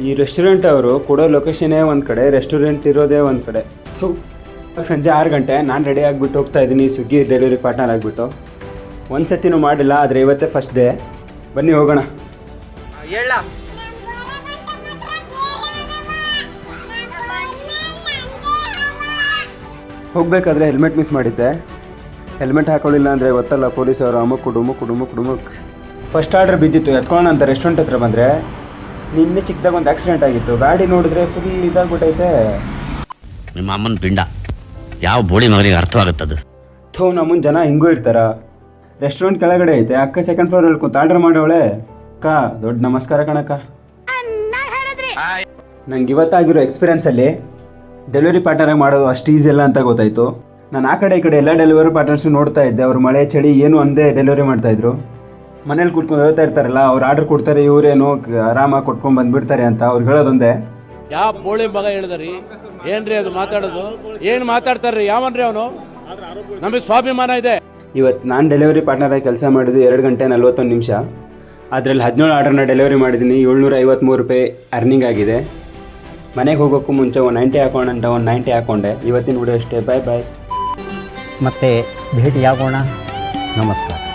ಈ ರೆಸ್ಟೋರೆಂಟ್ ಅವರು ಕೊಡೋ ಲೊಕೇಶನ್ನೇ ಒಂದು ಕಡೆ, ರೆಸ್ಟೋರೆಂಟ್ ಇರೋದೇ ಒಂದು ಕಡೆ. ಸಂಜೆ 6 ಗಂಟೆ ನಾನು ರೆಡಿ ಆಗಿಬಿಟ್ಟು ಹೋಗ್ತಾ ಇದ್ದೀನಿ ಸ್ವಿಗ್ಗಿ ಡೆಲಿವರಿ ಪಾರ್ಟ್ನರ್ ಆಗಿಬಿಟ್ಟು. ಒಂದು ಸತಿನೂ ಮಾಡಿಲ್ಲ, ಆದರೆ ಇವತ್ತೇ ಫಸ್ಟ್ ಡೇ. ಬನ್ನಿ ಹೋಗೋಣ. ಹೋಗಬೇಕಾದ್ರೆ ಹೆಲ್ಮೆಟ್ ಮಿಸ್ ಮಾಡಿದ್ದೆ. ಹೆಲ್ಮೆಟ್ ಹಾಕೊಳ್ಳಿಲ್ಲ ಅಂದರೆ ಗೊತ್ತಲ್ಲ ಪೊಲೀಸವರು ಅಮುಕ್. ಫಸ್ಟ್ ಆರ್ಡರ್ ಬಿದ್ದಿತ್ತು, ಎತ್ಕೊಳ್ಳೋಣ ಅಂತ ರೆಸ್ಟೋರೆಂಟ್ ಹತ್ರ ಬಂದರೆ ನಿನ್ನೆ ಚಿಕ್ಕದಾಗ ಒಂದು ಆಕ್ಸಿಡೆಂಟ್ ಆಗಿತ್ತು. ಗಾಡಿ ನೋಡಿದ್ರೆ ಫುಲ್ ಇದಾಗ್ಬಿಟ್ಟೈತೆ. ನಿಮ್ಮ ಅಮ್ಮನ ಪಿಂಡ ಯಾವ ಬೋಳಿ ಮಗನಿಗೆ ಅರ್ಥವಾಗುತ್ತದು. ನಮ್ಮನ್ನ ಜನ ಹಿಂಗೂ ಇರ್ತಾರ. ರೆಸ್ಟೋರೆಂಟ್ ಕೆಳಗಡೆ ಐತೆ, ಅಕ್ಕ ಸೆಕೆಂಡ್ ಫ್ಲೋರಲ್ಲಿ ಕೂತು ಆರ್ಡರ್ ಮಾಡೋಳೆ. ಅಕ್ಕ ದೊಡ್ಡ ನಮಸ್ಕಾರ ಕಣಕ್ಕ. ನಂಗೆ ಇವತ್ತಾಗಿರೋ ಎಕ್ಸ್ಪೀರಿಯನ್ಸಲ್ಲಿ ಡೆಲಿವರಿ ಪಾರ್ಟ್ನರಾಗಿ ಮಾಡೋದು ಅಷ್ಟು ಈಸಿ ಇಲ್ಲ ಅಂತ ಗೊತ್ತಾಯಿತು. ನಾನು ಆ ಕಡೆ ಈ ಕಡೆ ಎಲ್ಲ ಡೆಲಿವರಿ ಪಾರ್ಟ್ನರ್ಸು ನೋಡ್ತಾ ಇದ್ದೆ. ಅವ್ರು ಮಳೆ ಚಳಿ ಏನು ಅಂದೇ ಡೆಲಿವರಿ ಮಾಡ್ತಾಯಿದ್ರು. ಮನೇಲಿ ಕೂತ್ಕೊಂಡು ಹೋಗ್ತಾ ಇರ್ತಾರಲ್ಲ, ಅವ್ರು ಆರ್ಡರ್ ಕೊಡ್ತಾರೆ, ಇವರೇನು ಆರಾಮಾಗಿ ಕೊಟ್ಕೊಂಡು ಬಂದುಬಿಡ್ತಾರೆ ಅಂತ ಅವ್ರಿಗೆ ಹೇಳೋದೊಂದೇ. ಯಾವ ಬೋಳಿ ಮಗ ಹೇಳಿದ್ರಿ ಏನ್ರಿ ಅದು ಮಾತಾಡೋದು? ಏನು ಮಾತಾಡ್ತಾರ್ರಿ? ಯಾವನ್ರಿ ಅವನು? ನಮಗೆ ಸ್ವಾಭಿಮಾನ ಇದೆ. ಇವತ್ತು ನಾನು ಡೆಲಿವರಿ ಪಾರ್ಟ್ನರಾಗಿ ಕೆಲಸ ಮಾಡಿದ್ದು 2 ಗಂಟೆ 41 ನಿಮಿಷ. ಅದರಲ್ಲಿ 17 ಆರ್ಡರ್ನ ಡೆಲಿವರಿ ಮಾಡಿದ್ದೀನಿ. 753 ರೂಪಾಯಿ ಅರ್ನಿಂಗ್ ಆಗಿದೆ. ಮನೆಗೆ ಹೋಗೋಕ್ಕೂ ಮುಂಚೆ ಒಂದು 90 ಹಾಕೋಣ ಅಂತ ಒಂದು 90 ಹಾಕ್ಕೊಂಡೆ. ಇವತ್ತಿನ ವಿಡಿಯೋ ಅಷ್ಟೇ. ಬಾಯ್. ಮತ್ತೆ ಭೇಟಿಯಾಗೋಣ. ನಮಸ್ಕಾರ.